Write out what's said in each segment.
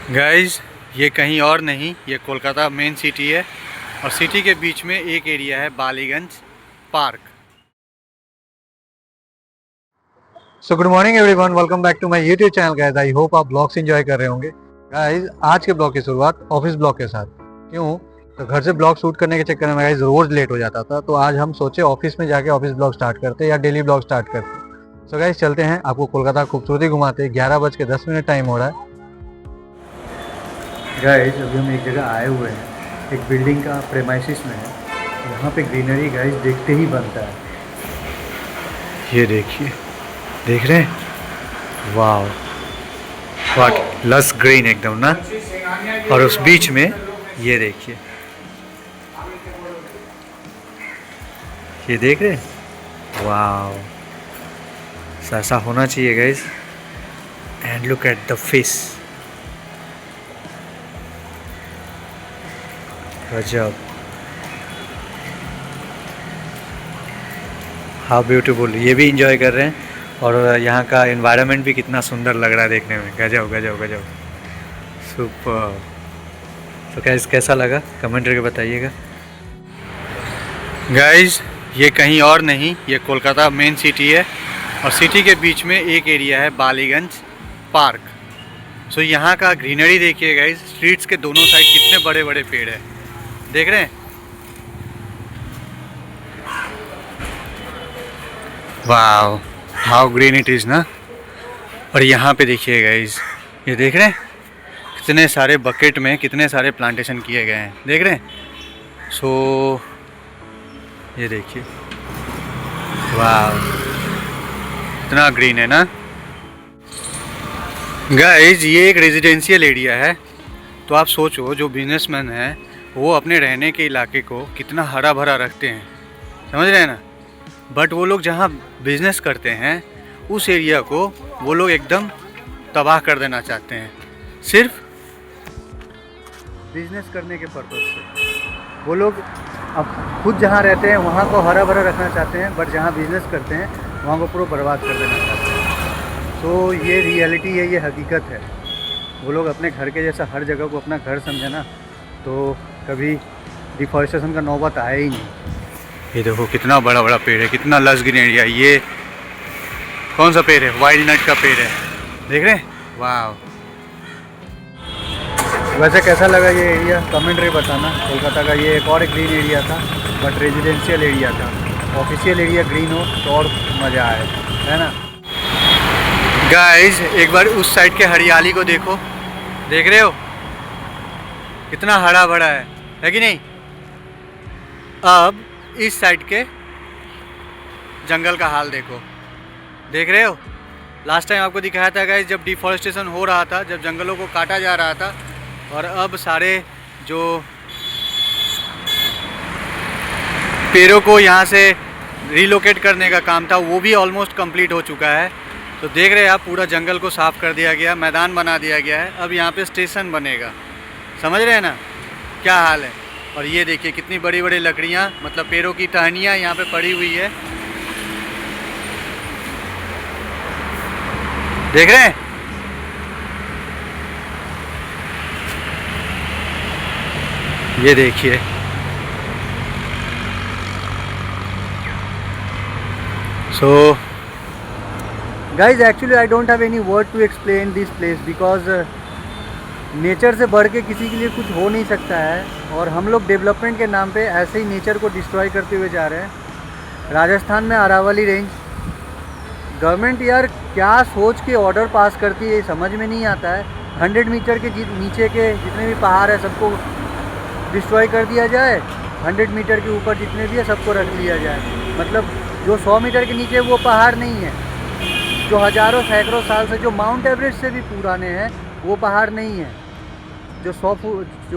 Guys, ये कहीं और नहीं, ये कोलकाता मेन सिटी है और सिटी के बीच में एक एरिया है Ballygunge park. So good morning everyone, welcome back to my YouTube channel guys. I hope आप ब्लॉग्स एंजॉय कर रहे होंगे। गाइस, आज के ब्लॉग की शुरुआत ऑफिस ब्लॉग के साथ। क्यों? तो घर से ब्लॉग शूट करने के चक्कर में गाइस रोज लेट हो जाता था, तो आज हम सोचे ऑफिस में जाके ऑफिस ब्लॉग स्टार्ट करते या डेली ब्लॉग स्टार्ट करते। सो गाइस, चलते हैं, आपको कोलकाता खूबसूरती घुमाते। 11:10 टाइम हो रहा है। गाइस, अभी हम एक जगह आए हुए हैं, एक बिल्डिंग का प्रेमाइसिस में है। यहाँ पे ग्रीनरी गाइस देखते ही बनता है। ये देखिए, देख रहे हैं? वाह, व्हाट लस ग्रीन एकदम ना। और उस बीच में ये देखिए, ये देख रहे हैं? वाह, ऐसा होना चाहिए guys. And look at the fish, गजब, हाउ ब्यूटीफुल। ये भी इंजॉय कर रहे हैं और यहाँ का एनवायरनमेंट भी कितना सुंदर लग रहा है देखने में। गजब गजब गजब, सुपर। तो कैसा लगा कमेंट करके बताइएगा। गाइस, ये कहीं और नहीं, ये कोलकाता मेन सिटी है और सिटी के बीच में एक एरिया है बालीगंज पार्क। सो यहाँ का ग्रीनरी देखिए गाइस, स्ट्रीट्स के दोनों साइड कितने बड़े बड़े पेड़ हैं, देख रहे हैं? वाह, हाउ ग्रीन इट इज़ ना। और यहाँ पे देखिए गाइस, ये देख रहे हैं कितने सारे बकेट में कितने सारे प्लांटेशन किए गए हैं, देख रहे हैं? सो ये देखिए, वाह, इतना ग्रीन है ना। गाइस, ये एक रेजिडेंशियल एरिया है, तो आप सोचो जो बिजनेसमैन हैं वो अपने रहने के इलाके को कितना हरा भरा रखते हैं, समझ रहे हैं ना। बट वो लोग जहाँ बिजनेस करते हैं उस एरिया को वो लोग एकदम तबाह कर देना चाहते हैं, सिर्फ बिजनेस करने के पर्पज़ से। वो लोग अब खुद जहाँ रहते हैं वहाँ को हरा भरा रखना चाहते हैं, बट जहाँ बिजनेस करते हैं वहाँ को पूरा बर्बाद कर देना चाहते हैं। तो ये रियलिटी है, ये हकीकत है। वो लोग अपने घर के जैसा हर जगह को अपना घर समझे ना, तो कभी डिफॉरेस्टेशन का नौबत आया ही नहीं। ये देखो कितना बड़ा बड़ा पेड़ है, कितना लस ग्रीन एरिया। ये कौन सा पेड़ है? वाइल्ड नट का पेड़ है, देख रहे हैं? वाह। वैसे कैसा लगा ये एरिया, कमेंट में बताना। कोलकाता का ये एक और ग्रीन एरिया था, बट रेजिडेंशियल एरिया था। ऑफिशियल एरिया ग्रीन हो तो और मज़ा आए, है ना। गाइस, एक बार उस साइड के हरियाली को देखो, देख रहे हो कितना हरा भरा है कि नहीं? अब इस साइड के जंगल का हाल देखो, देख रहे हो? लास्ट टाइम आपको दिखाया था गाइस, जब डिफॉरेस्टेशन हो रहा था, जब जंगलों को काटा जा रहा था, और अब सारे जो पेड़ों को यहाँ से रिलोकेट करने का काम था वो भी ऑलमोस्ट कंप्लीट हो चुका है। तो देख रहे हैं आप, पूरा जंगल को साफ़ कर दिया गया, मैदान बना दिया गया है। अब यहाँ पे स्टेशन बनेगा, समझ रहे हैं ना क्या हाल है। और ये देखिए कितनी बड़ी बड़ी लकड़ियाँ, मतलब पेड़ों की टहनियाँ यहाँ पे पड़ी हुई है, देख रहे हैं? ये देखिए, so guys, actually I don't have any word to explain this place, because nature से बढ़ के किसी के लिए कुछ हो नहीं सकता है। और हम लोग डेवलपमेंट के नाम पे ऐसे ही नेचर को डिस्ट्रॉय करते हुए जा रहे हैं। राजस्थान में अरावली रेंज, गवर्नमेंट यार क्या सोच के ऑर्डर पास करती है, समझ में नहीं आता है। 100 मीटर के नीचे के जितने भी पहाड़ है सबको डिस्ट्रॉय कर दिया जाए, 100 मीटर के ऊपर जितने भी है सबको रख लिया जाए। मतलब जो 100 मीटर के नीचे वो पहाड़ नहीं है, जो हज़ारों सैकड़ों साल से, जो माउंट एवरेस्ट से भी पुराने हैं वो पहाड़ नहीं है। जो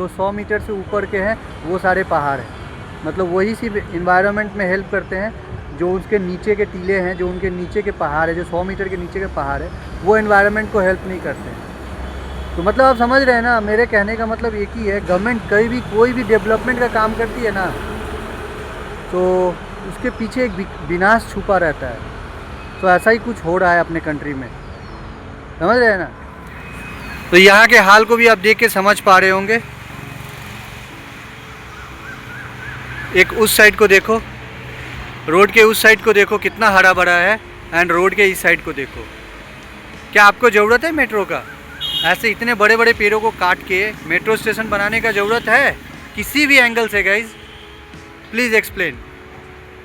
100 मीटर से ऊपर के हैं वो सारे पहाड़ हैं। मतलब वही सिर्फ इन्वायरमेंट में हेल्प करते हैं, जो उसके नीचे के टीले हैं, जो उनके नीचे के पहाड़ है, जो 100 मीटर के नीचे के पहाड़ है, वो इन्वायरमेंट को हेल्प नहीं करते हैं। तो मतलब आप समझ रहे हैं ना, मेरे कहने का मतलब एक ही है, गवर्नमेंट कहीं भी कोई भी डेवलपमेंट का काम करती है ना, तो उसके पीछे एक विनाश छुपा रहता है। तो ऐसा ही कुछ हो रहा है अपने कंट्री में, समझ रहे हैं ना। तो यहाँ के हाल को भी आप देख के समझ पा रहे होंगे। एक उस साइड को देखो, रोड के उस साइड को देखो कितना हरा भरा है, एंड रोड के इस साइड को देखो। क्या आपको ज़रूरत है मेट्रो का? ऐसे इतने बड़े बड़े पेड़ों को काट के मेट्रो स्टेशन बनाने का ज़रूरत है किसी भी एंगल से? Guys please explain.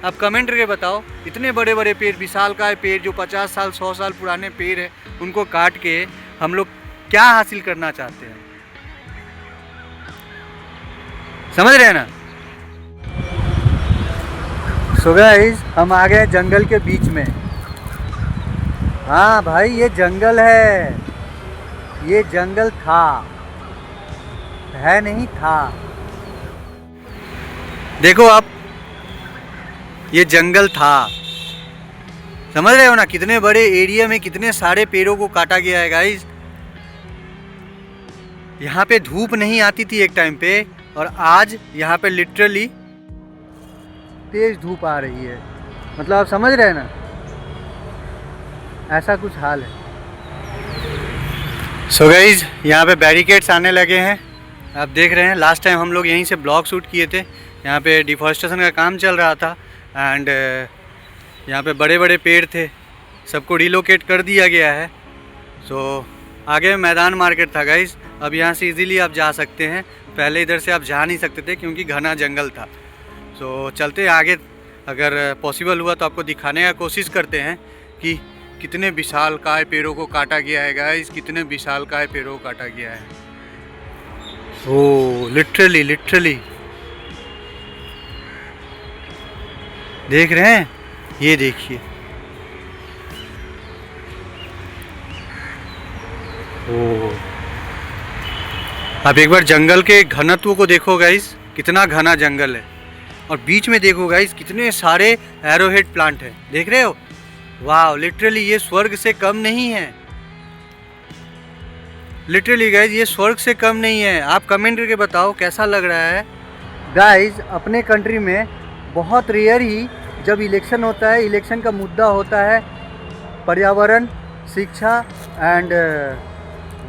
आप कमेंट करके बताओ। इतने बड़े बड़े पेड़, विशालकाय पेड़ जो 50 साल 100 साल पुराने पेड़ हैं, उनको काट के हम लोग क्या हासिल करना चाहते हैं? समझ रहे हैं ना? सो गाइस, हम आ गए जंगल के बीच में। हाँ भाई, ये जंगल है, ये जंगल था, है नहीं था। देखो आप, ये जंगल था। समझ रहे हो ना? कितने बड़े एरिया में कितने सारे पेड़ों को काटा गया है गाइस। यहाँ पे धूप नहीं आती थी एक टाइम पे, और आज यहाँ पे लिटरली तेज धूप आ रही है। मतलब आप समझ रहे हैं ना? ऐसा कुछ हाल है। सो गाइज, यहाँ पे बैरिकेड्स आने लगे हैं। आप देख रहे हैं, लास्ट टाइम हम लोग यहीं से ब्लॉग शूट किए थे। यहाँ पे डिफॉरेस्टेशन का काम चल रहा था, एंड यहाँ पे बड़े बड़े पेड़ थे, सबको रिलोकेट कर दिया गया है। सो आगे मैदान मार्केट था गाइज। अब यहाँ से इजीली आप जा सकते हैं। पहले इधर से आप जा नहीं सकते थे क्योंकि घना जंगल था। सो चलते आगे, अगर पॉसिबल हुआ तो आपको दिखाने का कोशिश करते हैं कि कितने विशालकाय पेड़ों को काटा गया है गाइस, कितने विशालकाय पेड़ों को काटा गया है। ओ लिटरली देख रहे हैं? ये देखिए, ओ आप एक बार जंगल के घनत्व को देखो गाइस, कितना घना जंगल है। और बीच में देखो गाइस, कितने सारे एरोहेड प्लांट हैं। देख रहे हो? वाह, लिटरली ये स्वर्ग से कम नहीं है। लिटरली गाइज, ये स्वर्ग से कम नहीं है। आप कमेंट करके बताओ कैसा लग रहा है। गाइज, अपने कंट्री में बहुत रेयर ही जब इलेक्शन होता है, इलेक्शन का मुद्दा होता है पर्यावरण, शिक्षा एंड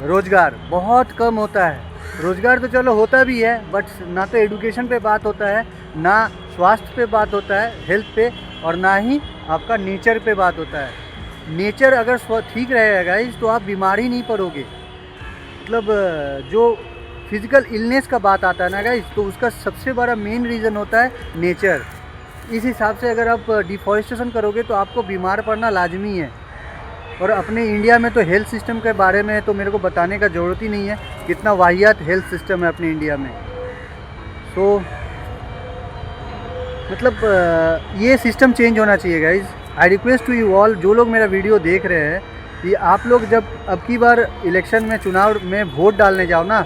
रोजगार, बहुत कम होता है। रोजगार तो चलो होता भी है, बट ना तो एजुकेशन पे बात होता है, ना स्वास्थ्य पे बात होता है, हेल्थ पे, और ना ही आपका नेचर पे बात होता है। नेचर अगर ठीक रहेगा गाइस तो आप बीमार ही नहीं पड़ोगे। मतलब जो फिजिकल इलनेस का बात आता है ना गाइस, तो उसका सबसे बड़ा मेन रीज़न होता है नेचर। इस हिसाब से अगर आप डिफॉरेस्टेशन करोगे तो आपको बीमार पड़ना लाजमी है। और अपने इंडिया में तो हेल्थ सिस्टम के बारे में तो मेरे को बताने का ज़रूरत ही नहीं है, कितना वाहियात हेल्थ सिस्टम है अपने इंडिया में। तो मतलब ये सिस्टम चेंज होना चाहिए guys. I request to you all, जो लोग मेरा वीडियो देख रहे हैं, कि आप लोग जब अब की बार इलेक्शन में, चुनाव में वोट डालने जाओ ना,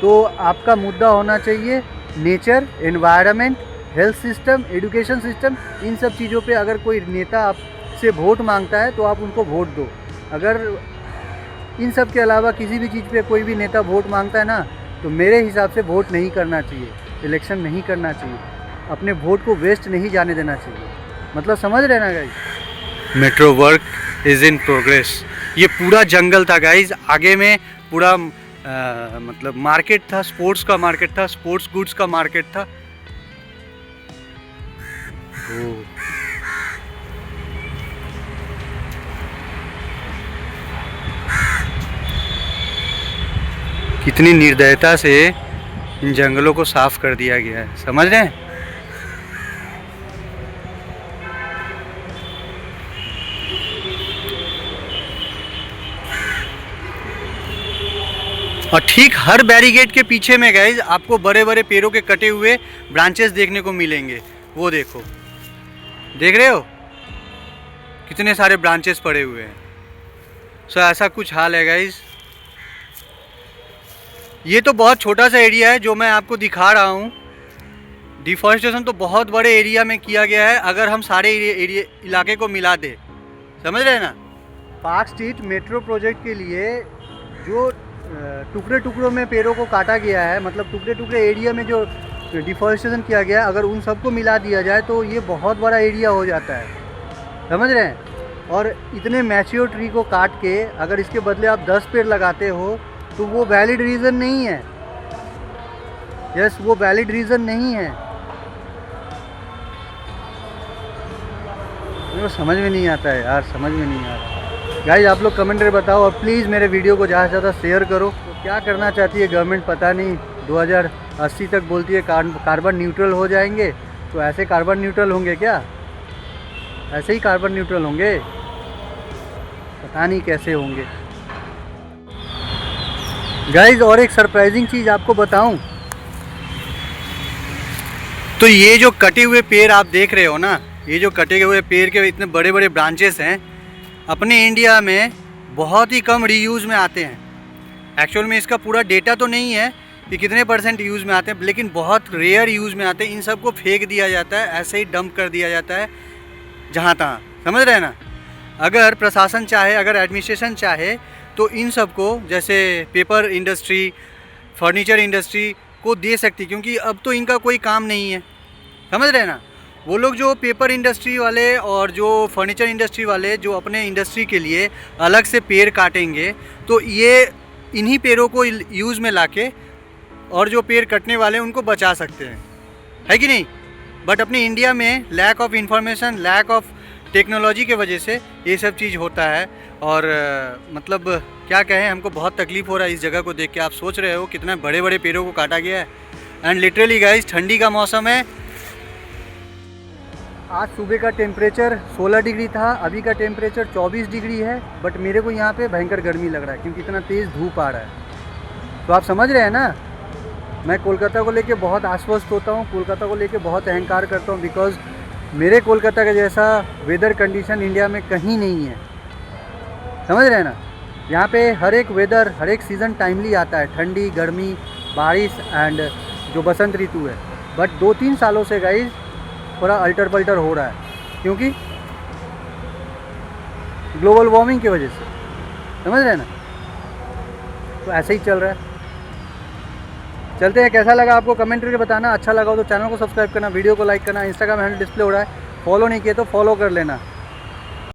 तो आपका मुद्दा होना चाहिए nature, environment, health system, education system. इन सब चीज़ों पे अगर कोई नेता आपसे वोट मांगता है तो आप उनको वोट दो। अगर इन सब के अलावा किसी भी चीज़ पे कोई भी नेता वोट मांगता है ना, तो मेरे हिसाब से वोट नहीं करना चाहिए, इलेक्शन नहीं करना चाहिए, अपने वोट को वेस्ट नहीं जाने देना चाहिए। मतलब समझ रहे ना guys? Metro work is in progress. ये पूरा जंगल था गाइज, आगे में पूरा मतलब मार्केट था, स्पोर्ट्स का मार्केट था, स्पोर्ट्स गुड्स का मार्केट था। कितनी निर्दयता से इन जंगलों को साफ कर दिया गया है, समझ रहे हैं? और ठीक हर बैरिकेड के पीछे में गाइज आपको बड़े बड़े पेड़ों के कटे हुए ब्रांचेस देखने को मिलेंगे। वो देखो, देख रहे हो कितने सारे ब्रांचेस पड़े हुए हैं। सो ऐसा कुछ हाल है गाइज। ये तो बहुत छोटा सा एरिया है जो मैं आपको दिखा रहा हूँ। डिफॉरेस्टेशन तो बहुत बड़े एरिया में किया गया है, अगर हम सारे इलाके को मिला दे, समझ रहे हैं ना? पार्क स्ट्रीट मेट्रो प्रोजेक्ट के लिए जो टुकड़े टुकड़ों में पेड़ों को काटा गया है, मतलब टुकड़े टुकड़े एरिया में जो डिफॉरेस्टेशन किया गया, अगर उन सबको मिला दिया जाए तो ये बहुत बड़ा एरिया हो जाता है, समझ रहे हैं? और इतने मैच्योर ट्री को काट के अगर इसके बदले आप 10 पेड़ लगाते हो तो वो वैलिड रीज़न नहीं है। यस, वो वैलिड रीज़न नहीं है। मेरे को समझ में नहीं आता है यार, समझ में नहीं आ रहा। गाइस आप लोग कमेंट में बताओ और प्लीज़ मेरे वीडियो को ज़्यादा से ज़्यादा शेयर करो। तो क्या करना चाहती है गवर्नमेंट पता नहीं, 2080 तक बोलती है कार्बन न्यूट्रल हो जाएंगे। तो ऐसे कार्बन न्यूट्रल होंगे क्या? ऐसे ही कार्बन न्यूट्रल होंगे? पता नहीं कैसे होंगे। गाइस और एक सरप्राइजिंग चीज़ आपको बताऊं, तो ये जो कटे हुए पेड़ आप देख रहे हो ना, ये जो कटे हुए पेड़ के इतने बड़े बड़े ब्रांचेस हैं, अपने इंडिया में बहुत ही कम रीयूज़ में आते हैं। एक्चुअल में इसका पूरा डेटा तो नहीं है कि कितने % यूज़ में आते हैं, लेकिन बहुत रेयर यूज़ में आते हैं। इन सब को फेंक दिया जाता है, ऐसे ही डंप कर दिया जाता है जहाँ तहाँ, समझ रहे हैं ना। अगर प्रशासन चाहे, अगर एडमिनिस्ट्रेशन चाहे तो इन सब को, जैसे पेपर इंडस्ट्री, फर्नीचर इंडस्ट्री को दे सकती, क्योंकि अब तो इनका कोई काम नहीं है, समझ रहे हैं ना। वो लोग जो पेपर इंडस्ट्री वाले और जो फर्नीचर इंडस्ट्री वाले जो अपने इंडस्ट्री के लिए अलग से पेड़ काटेंगे, तो ये इन्हीं पेड़ों को यूज़ में लाके और जो पेड़ कटने वाले उनको बचा सकते हैं, है कि नहीं। बट अपने इंडिया में lack of information, lack of technology के वजह से ये सब चीज़ होता है। और मतलब क्या कहें, हमको बहुत तकलीफ़ हो रहा है इस जगह को देख के। आप सोच रहे हो कितना बड़े बड़े पेड़ों को काटा गया है। एंड लिटरली गाइस, ठंडी का मौसम है। आज सुबह का टेम्परेचर 16 डिग्री था, अभी का टेम्परेचर 24 डिग्री है। बट मेरे को यहाँ पे भयंकर गर्मी लग रहा है क्योंकि इतना तेज़ धूप आ रहा है। तो आप समझ रहे हैं ना, मैं कोलकाता को लेके बहुत आश्वस्त होता हूँ, कोलकाता को लेके बहुत अहंकार करता हूँ, बिकॉज़ मेरे कोलकाता का जैसा वेदर कंडीशन इंडिया में कहीं नहीं है, समझ रहे हैं ना। यहाँ पे हर एक वेदर, हर एक सीज़न टाइमली आता है, ठंडी, गर्मी, बारिश एंड जो बसंत ऋतु है। बट 2-3 सालों से गाइस थोड़ा अल्टर पल्टर हो रहा है, क्योंकि ग्लोबल वार्मिंग की वजह से, समझ रहे हैं ना। तो ऐसे ही चल रहा है। चलते हैं, कैसा लगा आपको कमेंट करके बताना। अच्छा लगा हो तो चैनल को सब्सक्राइब करना, वीडियो को लाइक करना। इंस्टाग्राम हैंडल डिस्प्ले हो रहा है, फॉलो नहीं किए तो फॉलो कर लेना।